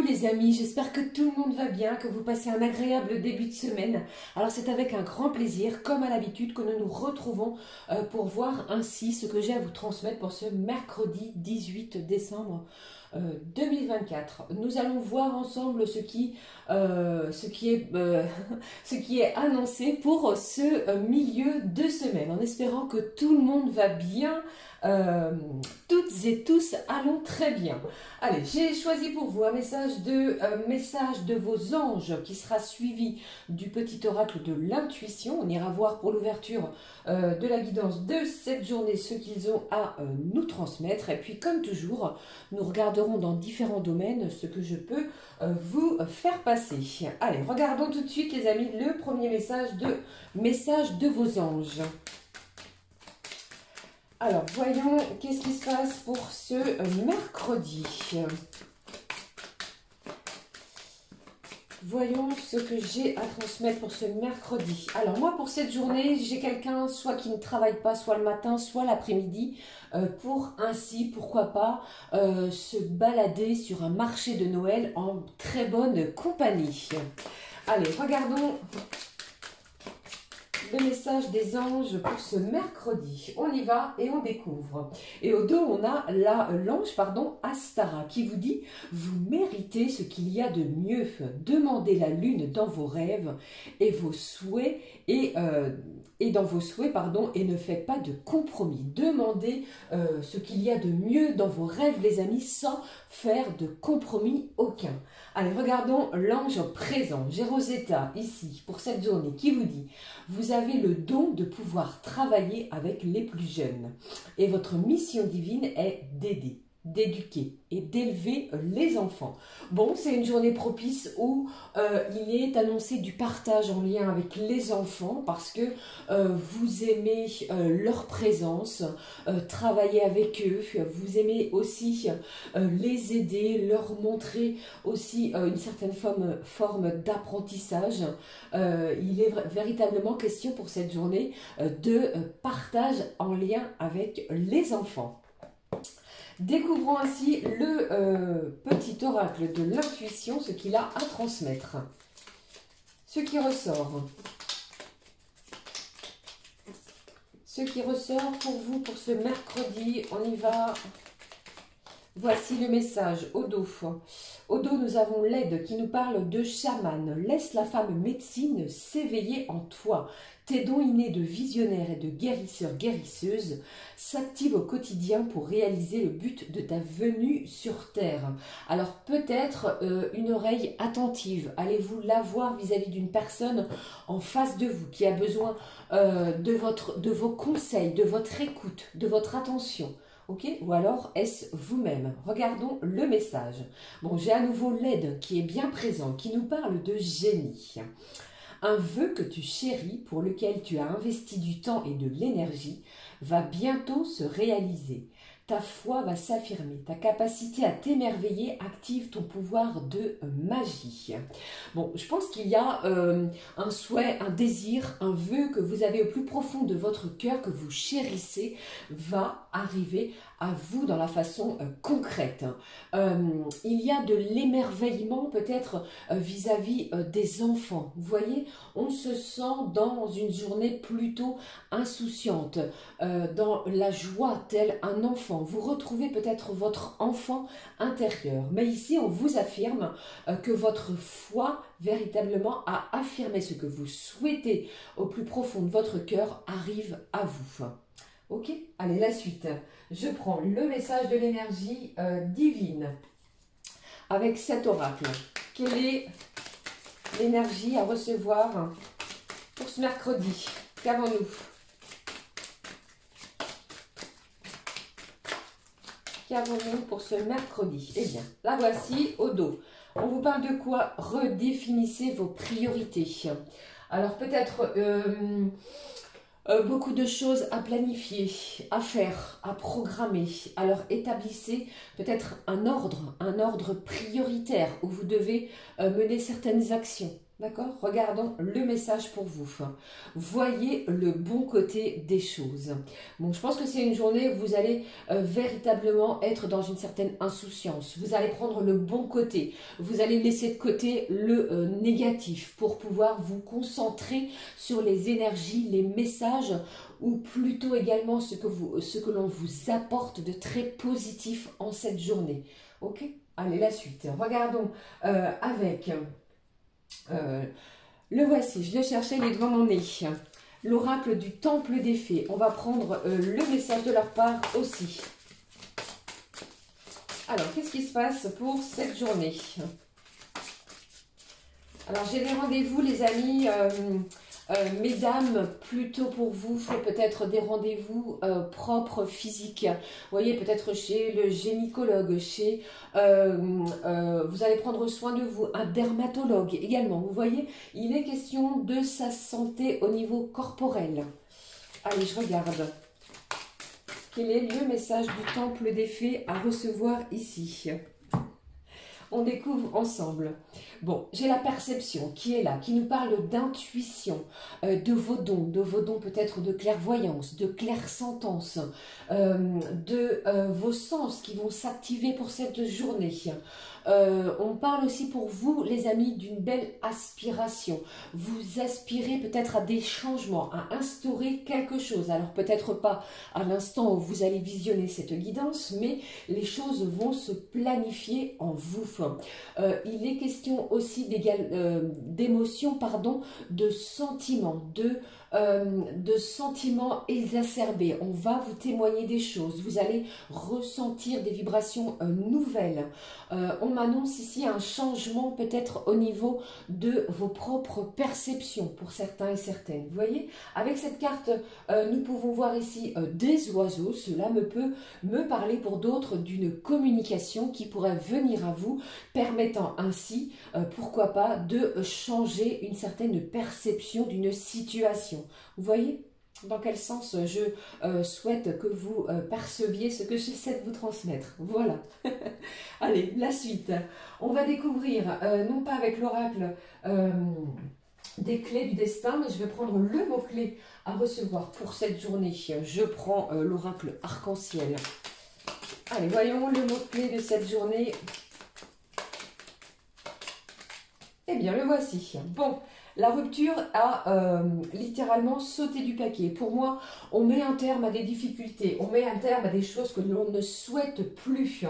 les amis, j'espère que tout le monde va bien, que vous passez un agréable début de semaine. Alors c'est avec un grand plaisir, comme à l'habitude, que nous nous retrouvons pour voir ainsi ce que j'ai à vous transmettre pour ce mercredi 18 décembre 2024. Nous allons voir ensemble ce qui est annoncé pour ce milieu de semaine, en espérant que tout le monde va bien. Toutes et tous allons très bien. Allez, j'ai choisi pour vous un message de vos anges qui sera suivi du petit oracle de l'intuition. On ira voir pour l'ouverture de la guidance de cette journée ce qu'ils ont à nous transmettre. Et puis comme toujours, nous regarderons dans différents domaines ce que je peux vous faire passer. Allez, regardons tout de suite les amis le premier message de vos anges. Alors, voyons qu'est-ce qui se passe pour ce mercredi. Voyons ce que j'ai à transmettre pour ce mercredi. Alors, moi, pour cette journée, j'ai quelqu'un soit qui ne travaille pas, soit le matin, soit l'après-midi, pour ainsi, pourquoi pas, se balader sur un marché de Noël en très bonne compagnie. Allez, regardons le message des anges pour ce mercredi. On y va et on découvre. Et au dos, on a l'ange Astara qui vous dit « Vous méritez ce qu'il y a de mieux. Demandez la lune dans vos rêves et vos souhaits et ne faites pas de compromis. Demandez ce qu'il y a de mieux dans vos rêves, les amis, sans faire de compromis aucun. » Allez, regardons l'ange présent. J'ai Rosetta ici pour cette journée qui vous dit « Vous avez le don de pouvoir travailler avec les plus jeunes et votre mission divine est d'aider, d'éduquer et d'élever les enfants. » Bon, c'est une journée propice où il est annoncé du partage en lien avec les enfants parce que vous aimez leur présence, travailler avec eux, vous aimez aussi les aider, leur montrer aussi une certaine forme d'apprentissage. Il est véritablement question pour cette journée de partage en lien avec les enfants. Découvrons ainsi le petit oracle de l'intuition, ce qu'il a à transmettre. Ce qui ressort. Ce qui ressort pour vous pour ce mercredi, on y va. Voici le message au dos. Au dos, nous avons l'aide qui nous parle de chaman. Laisse la femme médecine s'éveiller en toi. Tes dons innés de visionnaire et de guérisseur-guérisseuse s'activent au quotidien pour réaliser le but de ta venue sur Terre. Alors peut-être une oreille attentive. Allez-vous l'avoir vis-à-vis d'une personne en face de vous qui a besoin de vos conseils, de votre écoute, de votre attention. Ok, ou alors est-ce vous-même? Regardons le message. Bon, j'ai à nouveau l'aide qui est bien présent, qui nous parle de génie. Un vœu que tu chéris, pour lequel tu as investi du temps et de l'énergie, va bientôt se réaliser. Ta foi va s'affirmer, ta capacité à t'émerveiller active ton pouvoir de magie. Bon, je pense qu'il y a un souhait, un désir, un vœu que vous avez au plus profond de votre cœur, que vous chérissez, va arriver à vous dans la façon concrète. Il y a de l'émerveillement peut-être vis-à-vis des enfants. Vous voyez, on se sent dans une journée plutôt insouciante, dans la joie tel un enfant. Vous retrouvez peut-être votre enfant intérieur. Mais ici, on vous affirme que votre foi véritablement à affirmer ce que vous souhaitez au plus profond de votre cœur arrive à vous. Ok, allez, la suite. Je prends le message de l'énergie divine avec cet oracle. Quelle est l'énergie à recevoir pour ce mercredi? Qu'avons-nous? Qu'avons-nous pour ce mercredi? Eh bien, la voici au dos. On vous parle de quoi? Redéfinissez vos priorités. Alors peut-être beaucoup de choses à planifier, à faire, à programmer. Alors établissez peut-être un ordre prioritaire où vous devez mener certaines actions. D'accord? Regardons le message pour vous. Voyez le bon côté des choses. Bon, je pense que c'est une journée où vous allez véritablement être dans une certaine insouciance. Vous allez prendre le bon côté. Vous allez laisser de côté le négatif pour pouvoir vous concentrer sur les énergies, les messages ou plutôt également ce que l'on vous apporte de très positif en cette journée. Ok? Allez, la suite. Regardons avec... le voici, je le cherchais, il est devant mon nez. L'oracle du temple des fées. On va prendre le message de leur part aussi. Alors, qu'est-ce qui se passe pour cette journée? Alors, j'ai des rendez-vous, les amis. Mesdames, plutôt pour vous, peut-être des rendez-vous propres, physiques. Vous voyez, peut-être chez le gynécologue, chez... vous allez prendre soin de vous, un dermatologue également. Vous voyez, il est question de sa santé au niveau corporel. Allez, je regarde. Quel est le message du temple des fées à recevoir ici? On découvre ensemble. Bon, j'ai la perception qui est là, qui nous parle d'intuition, de vos dons peut-être de clairvoyance, de clairsentence, de vos sens qui vont s'activer pour cette journée. On parle aussi pour vous, les amis, d'une belle aspiration. Vous aspirez peut-être à des changements, à instaurer quelque chose. Alors peut-être pas à l'instant où vous allez visionner cette guidance, mais les choses vont se planifier en vous. Il est question aussi d'émotions, de sentiments, de sentiments exacerbés. On va vous témoigner des choses. Vous allez ressentir des vibrations nouvelles. On m'annonce ici un changement peut-être au niveau de vos propres perceptions pour certains et certaines. Vous voyez, avec cette carte, nous pouvons voir ici des oiseaux. Cela peut me parler pour d'autres d'une communication qui pourrait venir à vous, permettant ainsi, pourquoi pas, de changer une certaine perception d'une situation. Vous voyez dans quel sens je souhaite que vous perceviez ce que j'essaie de vous transmettre. Voilà. Allez, la suite. On va découvrir, non pas avec l'oracle des clés du destin, mais je vais prendre le mot-clé à recevoir pour cette journée. Je prends l'oracle arc-en-ciel. Allez, voyons le mot-clé de cette journée. Eh bien, le voici. Bon, la rupture a littéralement sauté du paquet. Pour moi, on met un terme à des difficultés, on met un terme à des choses que l'on ne souhaite plus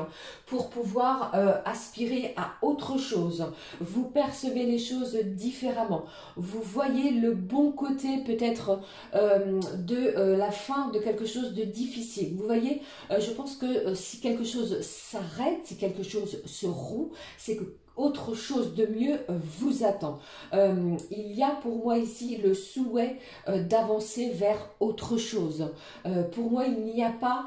pour pouvoir aspirer à autre chose. Vous percevez les choses différemment. Vous voyez le bon côté peut-être de la fin de quelque chose de difficile. Vous voyez, je pense que si quelque chose s'arrête, si quelque chose se rompt, c'est que autre chose de mieux vous attend. Il y a pour moi ici le souhait d'avancer vers autre chose. Pour moi, il n'y a pas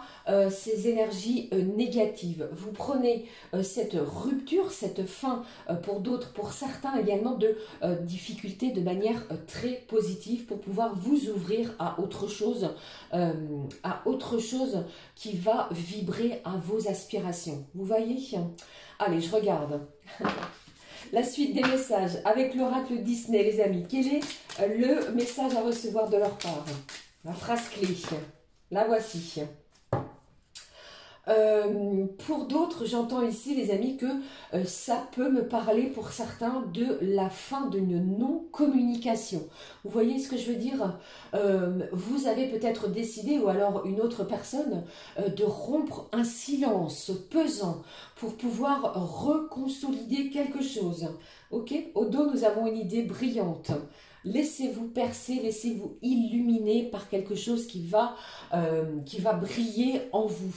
ces énergies négatives. Vous prenez cette rupture, cette fin, pour d'autres, pour certains également, de difficultés de manière très positive pour pouvoir vous ouvrir à autre chose qui va vibrer à vos aspirations. Vous voyez ? Allez, je regarde. La suite des messages avec l'oracle Disney, les amis. Quel est le message à recevoir de leur part? La phrase clé. La voici. Pour d'autres, j'entends ici, les amis, que ça peut me parler pour certains de la fin d'une non-communication. Vous voyez ce que je veux dire? Vous avez peut-être décidé, ou alors une autre personne, de rompre un silence pesant pour pouvoir reconsolider quelque chose. Ok? Au dos, nous avons une idée brillante. Laissez-vous percer, laissez-vous illuminer par quelque chose qui va briller en vous.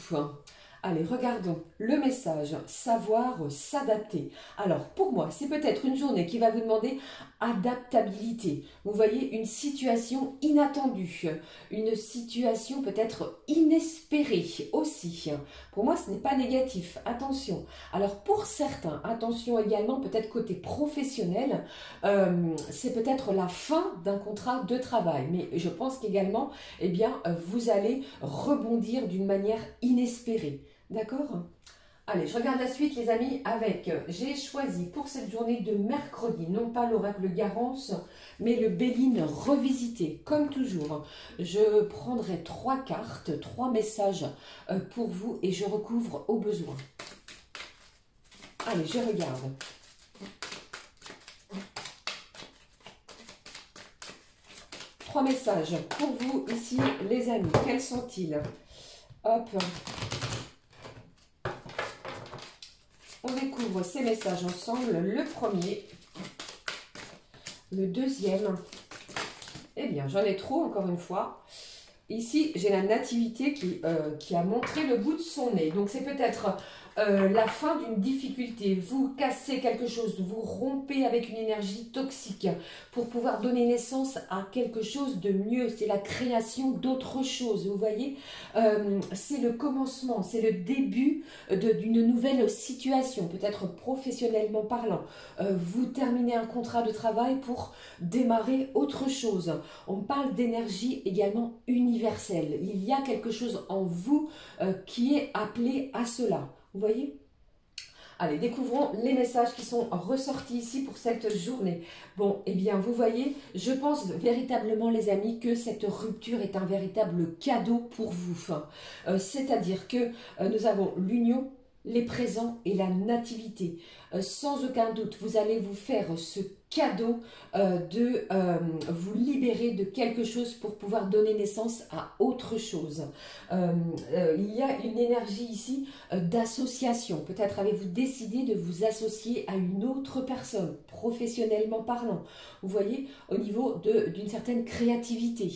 Allez, regardons le message, savoir s'adapter. Alors, pour moi, c'est peut-être une journée qui va vous demander adaptabilité. Vous voyez, une situation inattendue, une situation peut-être inespérée aussi. Pour moi, ce n'est pas négatif, attention. Alors, pour certains, attention également, peut-être côté professionnel, c'est peut-être la fin d'un contrat de travail. Mais je pense qu'également, eh bien, vous allez rebondir d'une manière inespérée. D'accord ? Allez, je regarde la suite, les amis, avec, j'ai choisi pour cette journée de mercredi, non pas l'oracle Garance, mais le Béline revisité. Comme toujours, je prendrai 3 cartes, 3 messages pour vous et je recouvre au besoin. Allez, je regarde. Trois messages pour vous ici, les amis. Quels sont-ils? Hop. On découvre ces messages ensemble. Le premier, le deuxième. Eh bien, j'en ai trop, encore une fois. Ici, j'ai la nativité qui a montré le bout de son nez. Donc, c'est peut-être la fin d'une difficulté. Vous cassez quelque chose, vous rompez avec une énergie toxique pour pouvoir donner naissance à quelque chose de mieux. C'est la création d'autre chose, vous voyez. C'est le commencement, c'est le début d'une nouvelle situation, peut-être professionnellement parlant. Vous terminez un contrat de travail pour démarrer autre chose. On parle d'énergie également universelle. Il y a quelque chose en vous qui est appelé à cela. Vous voyez? Allez, découvrons les messages qui sont ressortis ici pour cette journée. Bon, eh bien, vous voyez, je pense véritablement, les amis, que cette rupture est un véritable cadeau pour vous. C'est-à-dire que nous avons l'union, les présents et la nativité. Sans aucun doute, vous allez vous faire ce cadeau de vous libérer de quelque chose pour pouvoir donner naissance à autre chose. Il y a une énergie ici d'association. Peut-être avez-vous décidé de vous associer à une autre personne, professionnellement parlant. Vous voyez, au niveau d'une certaine créativité.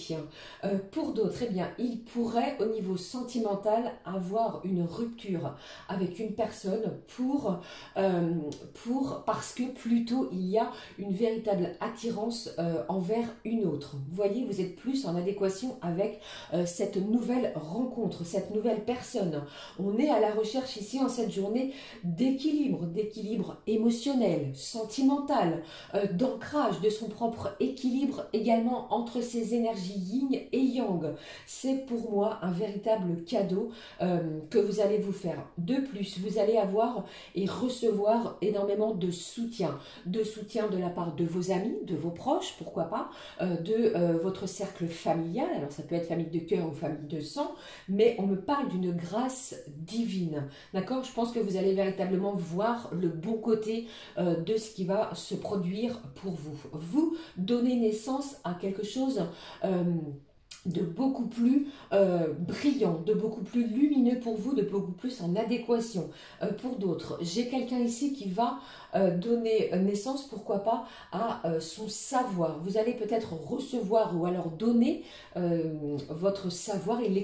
Pour d'autres, eh bien, il pourrait, au niveau sentimental, avoir une rupture avec une personne parce que plutôt il y a une véritable attirance envers une autre. Vous voyez, vous êtes plus en adéquation avec cette nouvelle rencontre, cette nouvelle personne. On est à la recherche ici en cette journée d'équilibre émotionnel, sentimental, d'ancrage de son propre équilibre également entre ces énergies yin et yang. C'est pour moi un véritable cadeau que vous allez vous faire. De plus, vous allez avoir et recevoir énormément de soutien de la part de vos amis, de vos proches, pourquoi pas, de votre cercle familial. Alors ça peut être famille de cœur ou famille de sang, mais on me parle d'une grâce divine. D'accord? Je pense que vous allez véritablement voir le bon côté de ce qui va se produire pour vous. Vous donnez naissance à quelque chose de beaucoup plus brillant, de beaucoup plus lumineux pour vous, de beaucoup plus en adéquation pour d'autres. J'ai quelqu'un ici qui va donner naissance, pourquoi pas, à son savoir. Vous allez peut-être recevoir ou alors donner votre savoir. Il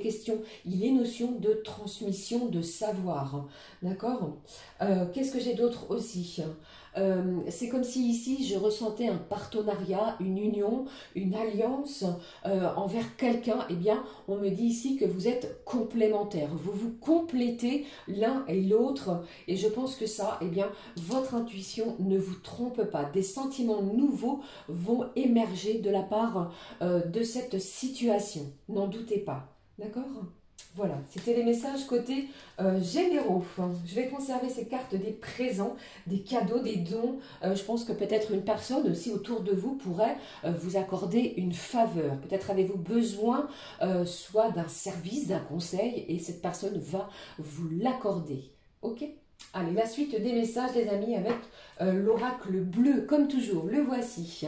est notion de transmission de savoir. D'accord? Qu'est-ce que j'ai d'autre aussi? C'est comme si ici je ressentais un partenariat, une union, une alliance envers quelqu'un. Eh bien, on me dit ici que vous êtes complémentaires, vous vous complétez l'un et l'autre, et je pense que ça, eh bien, votre intuition ne vous trompe pas. Des sentiments nouveaux vont émerger de la part de cette situation, n'en doutez pas. D'accord ? Voilà, c'était les messages côté généraux. Je vais conserver ces cartes des présents, des cadeaux, des dons. Je pense que peut-être une personne aussi autour de vous pourrait vous accorder une faveur. Peut-être avez-vous besoin soit d'un service, d'un conseil, et cette personne va vous l'accorder. Ok ? Allez, la suite des messages, les amis, avec l'oracle bleu, comme toujours. Le voici.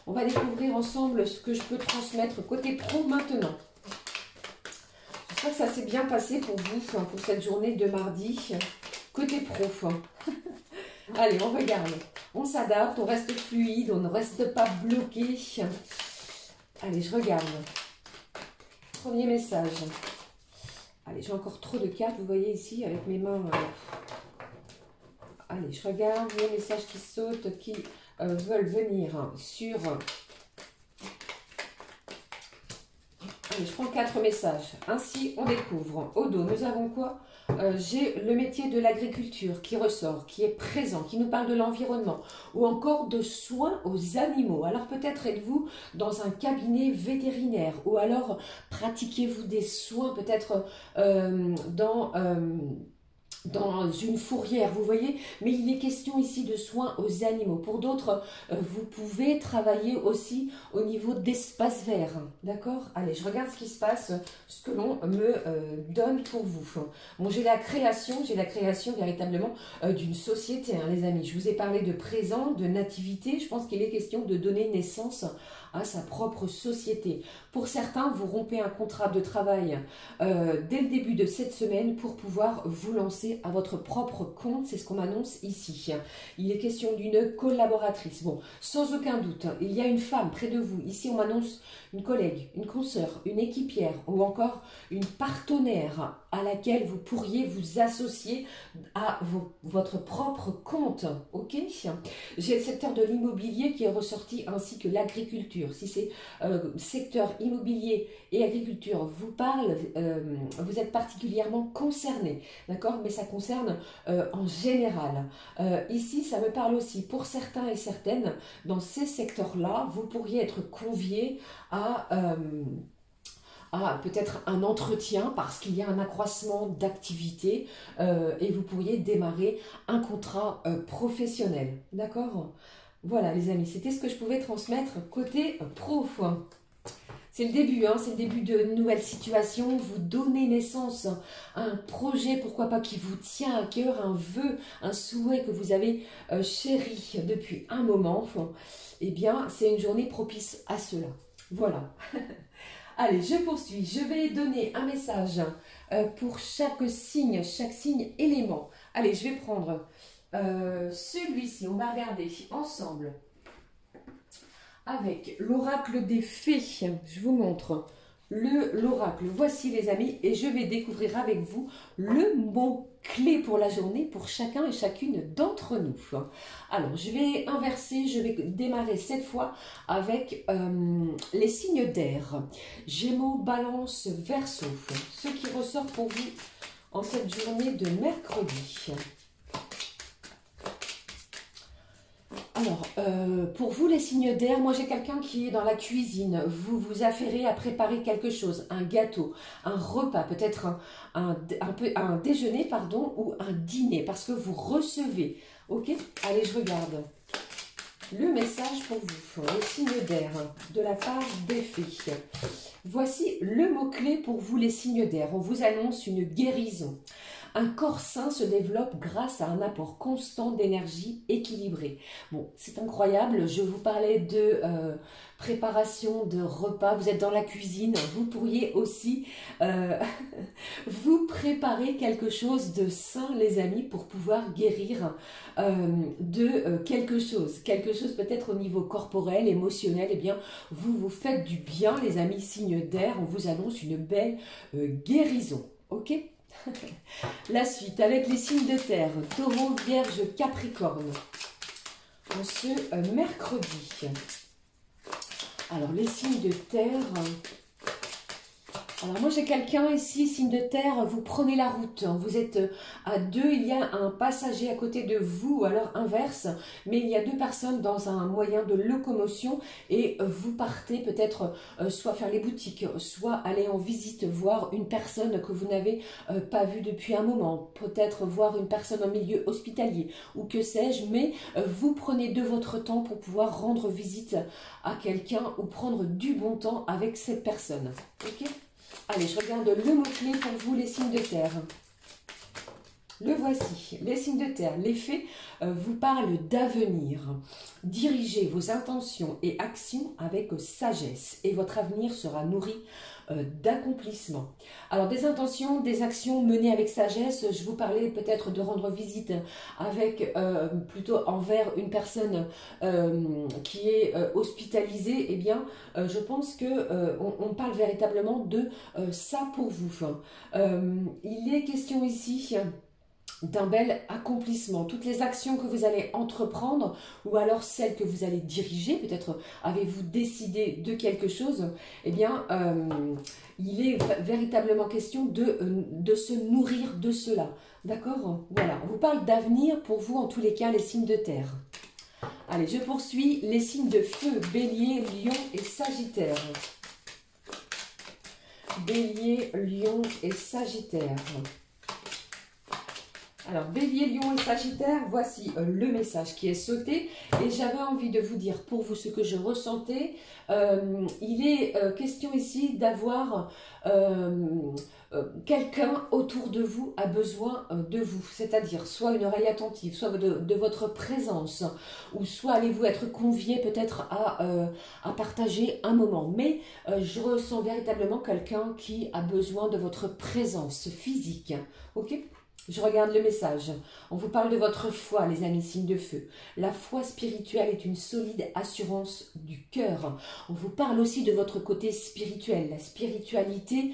On va découvrir ensemble ce que je peux transmettre côté pro maintenant. J'espère que ça s'est bien passé pour vous, pour cette journée de mardi, côté pro. Allez, on regarde. On s'adapte, on reste fluide, on ne reste pas bloqué. Allez, je regarde. Premier message. Allez, j'ai encore trop de cartes, vous voyez ici, avec mes mains. Allez, je regarde les messages qui sautent, qui veulent venir sur... Allez, je prends 4 messages. Ainsi, on découvre. Au dos, nous avons quoi? J'ai le métier de l'agriculture qui ressort, qui est présent, qui nous parle de l'environnement, ou encore de soins aux animaux. Alors peut-être êtes-vous dans un cabinet vétérinaire, ou alors pratiquez-vous des soins peut-être dans dans une fourrière, vous voyez, mais il est question ici de soins aux animaux. Pour d'autres, vous pouvez travailler aussi au niveau d'espace vert, d'accord? Allez, je regarde ce qui se passe, ce que l'on me donne pour vous. Bon, j'ai la création véritablement d'une société, hein, les amis. Je vous ai parlé de présent, de nativité, je pense qu'il est question de donner naissance à sa propre société. Pour certains, vous rompez un contrat de travail dès le début de cette semaine pour pouvoir vous lancer à votre propre compte. C'est ce qu'on m'annonce ici. Il est question d'une collaboratrice. Bon, sans aucun doute, il y a une femme près de vous. Ici, on m'annonce une collègue, une consoeur, une équipière ou encore une partenaire à laquelle vous pourriez vous associer à votre propre compte. Ok? J'ai le secteur de l'immobilier qui est ressorti ainsi que l'agriculture. Si c'est secteur immobilier et agriculture vous parle, vous êtes particulièrement concerné, d'accord? Mais ça concerne en général. Ici, ça me parle aussi pour certains et certaines, dans ces secteurs-là, vous pourriez être conviés à peut-être un entretien parce qu'il y a un accroissement d'activité et vous pourriez démarrer un contrat professionnel, d'accord? Voilà les amis, c'était ce que je pouvais transmettre côté pro. C'est le début, hein, c'est le début de nouvelles situations. Vous donnez naissance à un projet, pourquoi pas, qui vous tient à cœur, un vœu, un souhait que vous avez chéri depuis un moment. Eh bien, c'est une journée propice à cela. Voilà. Allez, je poursuis. Je vais donner un message pour chaque signe élément. Allez, je vais prendre celui-ci. On va regarder ensemble avec l'oracle des fées. Je vous montre l'oracle. Voici les amis et je vais découvrir avec vous le mot-clé pour la journée pour chacun et chacune d'entre nous. Alors, je vais inverser, je vais démarrer cette fois avec les signes d'air. Gémeaux, Balance, Verseau. Ce qui ressort pour vous en cette journée de mercredi. Alors, pour vous les signes d'air, moi j'ai quelqu'un qui est dans la cuisine, vous vous affairez à préparer quelque chose, un gâteau, un repas, peut-être un déjeuner, pardon, ou un dîner, parce que vous recevez, ok? Allez, je regarde le message pour vous, les signes d'air, de la part des fées. Voici le mot-clé pour vous les signes d'air, on vous annonce une guérison. Un corps sain se développe grâce à un apport constant d'énergie équilibrée. Bon, c'est incroyable. Je vous parlais de préparation de repas. Vous êtes dans la cuisine. Vous pourriez aussi vous préparer quelque chose de sain, les amis, pour pouvoir guérir de quelque chose. Quelque chose peut-être au niveau corporel, émotionnel. Eh bien, vous vous faites du bien, les amis, signe d'air. On vous annonce une belle guérison. Ok ? La suite avec les signes de terre, Taureau, Vierge, Capricorne, en ce mercredi. Alors les signes de terre, alors moi j'ai quelqu'un ici, signe de terre, vous prenez la route, vous êtes à deux, il y a un passager à côté de vous, ou alors inverse, mais il y a deux personnes dans un moyen de locomotion et vous partez peut-être soit faire les boutiques, soit aller en visite, voir une personne que vous n'avez pas vue depuis un moment, peut-être voir une personne en milieu hospitalier ou que sais-je, mais vous prenez de votre temps pour pouvoir rendre visite à quelqu'un ou prendre du bon temps avec cette personne, ok ? Allez, je regarde le mot-clé pour vous, les signes de terre. Le voici, les signes de terre. Les fées vous parlent d'avenir. Dirigez vos intentions et actions avec sagesse et votre avenir sera nourri d'accomplissement. Alors des intentions, des actions menées avec sagesse, je vous parlais peut-être de rendre visite avec plutôt envers une personne qui est hospitalisée, eh bien je pense que on parle véritablement de ça pour vous. Il est question ici d'un bel accomplissement. Toutes les actions que vous allez entreprendre ou alors celles que vous allez diriger, peut-être avez-vous décidé de quelque chose, eh bien, il est véritablement question de se nourrir de cela. D'accord? Voilà, on vous parle d'avenir pour vous, en tous les cas, les signes de terre. Allez, je poursuis. Les signes de feu, Bélier, Lion et Sagittaire. Bélier, Lion et Sagittaire. Alors, Bélier, Lion et Sagittaire, voici le message qui est sauté. Et j'avais envie de vous dire pour vous ce que je ressentais. Il est question ici d'avoir quelqu'un autour de vous a besoin de vous. C'est-à-dire soit une oreille attentive, soit de votre présence, ou soit allez-vous être convié peut-être à partager un moment. Mais je ressens véritablement quelqu'un qui a besoin de votre présence physique. Ok ? Je regarde le message. On vous parle de votre foi, les amis, signe de feu. La foi spirituelle est une solide assurance du cœur. On vous parle aussi de votre côté spirituel. La spiritualité,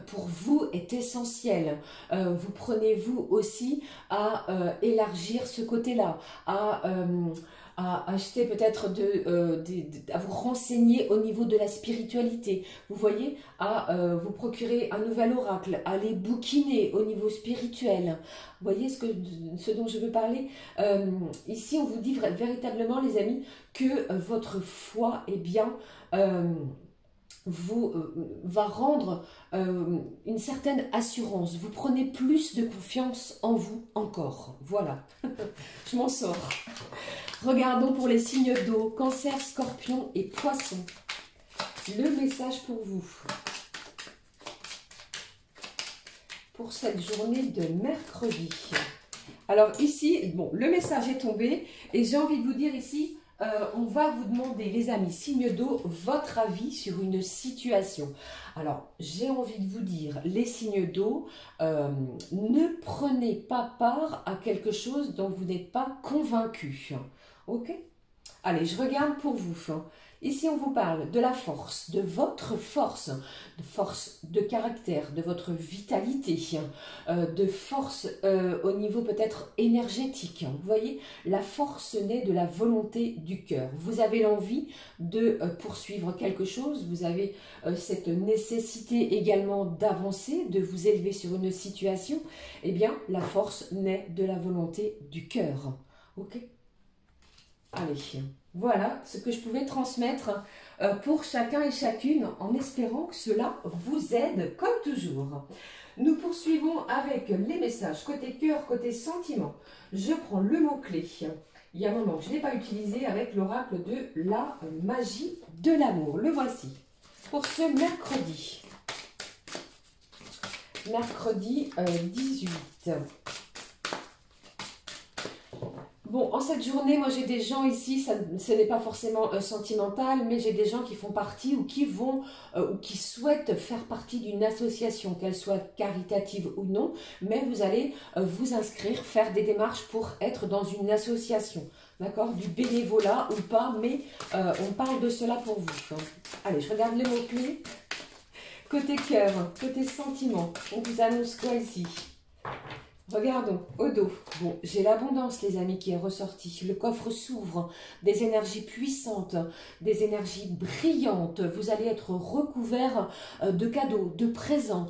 pour vous, est essentielle. Vous prenez, vous aussi, à élargir ce côté-là, à acheter peut-être à vous renseigner au niveau de la spiritualité. Vous voyez, à vous procurer un nouvel oracle, à les bouquiner au niveau spirituel. Vous voyez ce dont je veux parler? Ici, on vous dit véritablement, les amis, que votre foi, eh bien, va rendre une certaine assurance. Vous prenez plus de confiance en vous encore. Voilà, je m'en sors. Regardons pour les signes d'eau, Cancer, Scorpion et Poisson. Le message pour vous. Pour cette journée de mercredi. Alors ici, bon, le message est tombé et j'ai envie de vous dire ici, on va vous demander, les amis, signe d'eau, votre avis sur une situation. Alors, j'ai envie de vous dire, les signes d'eau, ne prenez pas part à quelque chose dont vous n'êtes pas convaincu. Ok? Allez, je regarde pour vous. Ici, on vous parle de la force, de votre force de caractère, de votre vitalité, de force au niveau peut-être énergétique. Vous voyez, la force naît de la volonté du cœur. Vous avez l'envie de poursuivre quelque chose, vous avez cette nécessité également d'avancer, de vous élever sur une situation. Eh bien, la force naît de la volonté du cœur. Ok? Allez, voilà ce que je pouvais transmettre pour chacun et chacune en espérant que cela vous aide comme toujours. Nous poursuivons avec les messages côté cœur, côté sentiment. Je prends le mot-clé. Il y a un moment que je n'ai pas utilisé avec l'oracle de la magie de l'amour. Le voici pour ce mercredi. Mercredi 18. Bon, en cette journée, moi j'ai des gens ici, ce n'est pas forcément sentimental, mais j'ai des gens qui font partie ou qui vont ou qui souhaitent faire partie d'une association, qu'elle soit caritative ou non, mais vous allez vous inscrire, faire des démarches pour être dans une association, d'accord, du bénévolat ou pas, mais on parle de cela pour vous. Allez, je regarde le mot-clé. Côté cœur, côté sentiment, on vous annonce quoi ici? Regardons, au dos. Bon, j'ai l'abondance, les amis, qui est ressortie. Le coffre s'ouvre, des énergies puissantes, des énergies brillantes. Vous allez être recouvert de cadeaux, de présents.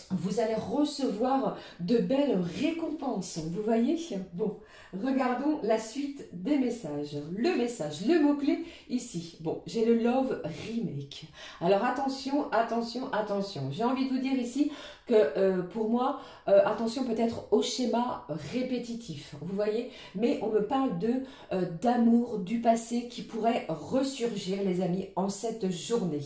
Vous allez recevoir de belles récompenses. Vous voyez? Bon, regardons la suite des messages. Le message, le mot-clé ici. Bon, j'ai le Love Remake. Alors attention, attention, attention. J'ai envie de vous dire ici que pour moi, attention peut-être au schéma répétitif. Vous voyez? Mais on me parle d'amour du passé qui pourrait ressurgir, les amis, en cette journée.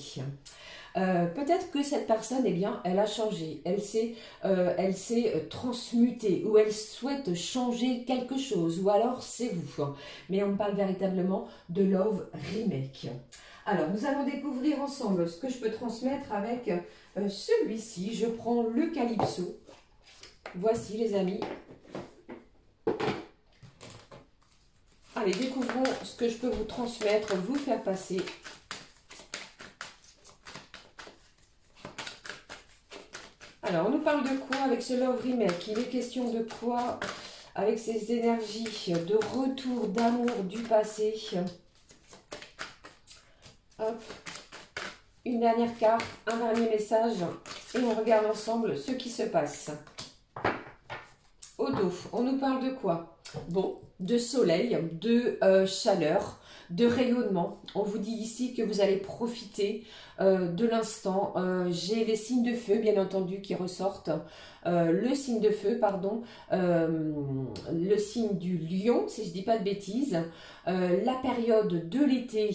Peut-être que cette personne, eh bien, elle a changé, elle s'est transmutée, ou elle souhaite changer quelque chose, ou alors c'est vous. Mais on parle véritablement de Love Remake. Alors, nous allons découvrir ensemble ce que je peux transmettre avec celui-ci. Je prends le Calypso. Voici, les amis. Allez, découvrons ce que je peux vous transmettre, vous faire passer. Alors, on nous parle de quoi avec ce Love Remake? Il est question de quoi avec ces énergies de retour d'amour du passé? Hop. Une dernière carte, un dernier message et on regarde ensemble ce qui se passe. Au dos, on nous parle de quoi? Bon, de soleil, de chaleur, de rayonnement. On vous dit ici que vous allez profiter de l'instant. J'ai les signes de feu, bien entendu, qui ressortent. le signe de feu, pardon, le signe du lion, si je ne dis pas de bêtises, la période de l'été.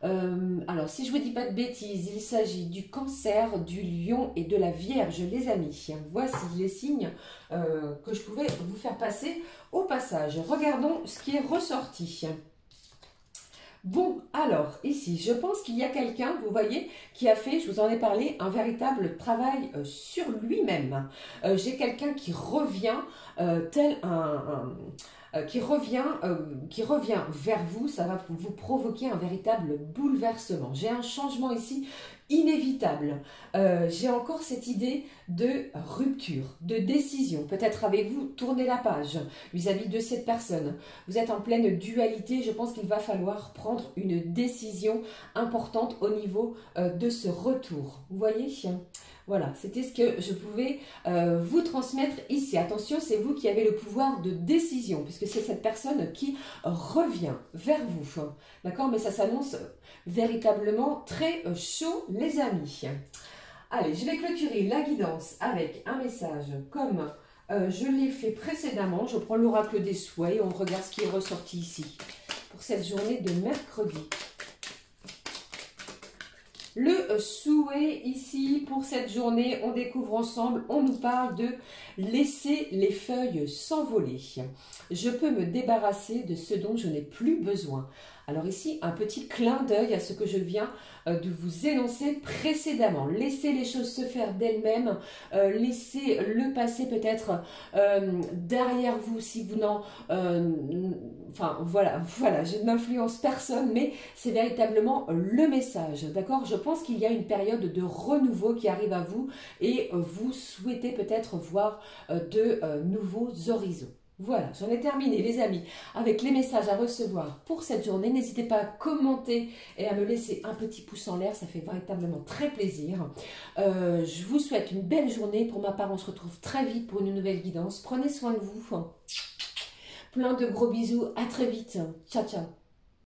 Alors, si je ne vous dis pas de bêtises, il s'agit du cancer, du lion et de la vierge, les amis. Voici les signes que je pouvais vous faire passer au passage. Regardons ce qui est ressorti. Bon, alors, ici, je pense qu'il y a quelqu'un, vous voyez, qui a fait, je vous en ai parlé, un véritable travail sur lui-même. J'ai quelqu'un qui revient tel qui revient vers vous, ça va vous provoquer un véritable bouleversement. J'ai un changement ici inévitable. J'ai encore cette idée de rupture, de décision. Peut-être avez-vous tourné la page vis-à-vis de cette personne. Vous êtes en pleine dualité. Je pense qu'il va falloir prendre une décision importante au niveau de ce retour. Vous voyez ? Voilà, c'était ce que je pouvais vous transmettre ici. Attention, c'est vous qui avez le pouvoir de décision, puisque c'est cette personne qui revient vers vous. D'accord? Mais ça s'annonce véritablement très chaud, les amis. Allez, je vais clôturer la guidance avec un message comme je l'ai fait précédemment. Je prends l'oracle des souhaits et on regarde ce qui est ressorti ici pour cette journée de mercredi. Le souhait ici pour cette journée, on découvre ensemble, on nous parle de laisser les feuilles s'envoler. Je peux me débarrasser de ce dont je n'ai plus besoin. Alors ici, un petit clin d'œil à ce que je viens de vous énoncer précédemment. Laissez les choses se faire d'elles-mêmes, laissez le passé peut-être derrière vous si vous n'en... enfin, voilà, je n'influence personne, mais c'est véritablement le message, d'accord? Je pense qu'il y a une période de renouveau qui arrive à vous et vous souhaitez peut-être voir de nouveaux horizons. Voilà, j'en ai terminé les amis avec les messages à recevoir pour cette journée. N'hésitez pas à commenter et à me laisser un petit pouce en l'air, ça fait véritablement très plaisir. Je vous souhaite une belle journée. Pour ma part, on se retrouve très vite pour une nouvelle guidance. Prenez soin de vous. Plein de gros bisous, à très vite. Ciao, ciao.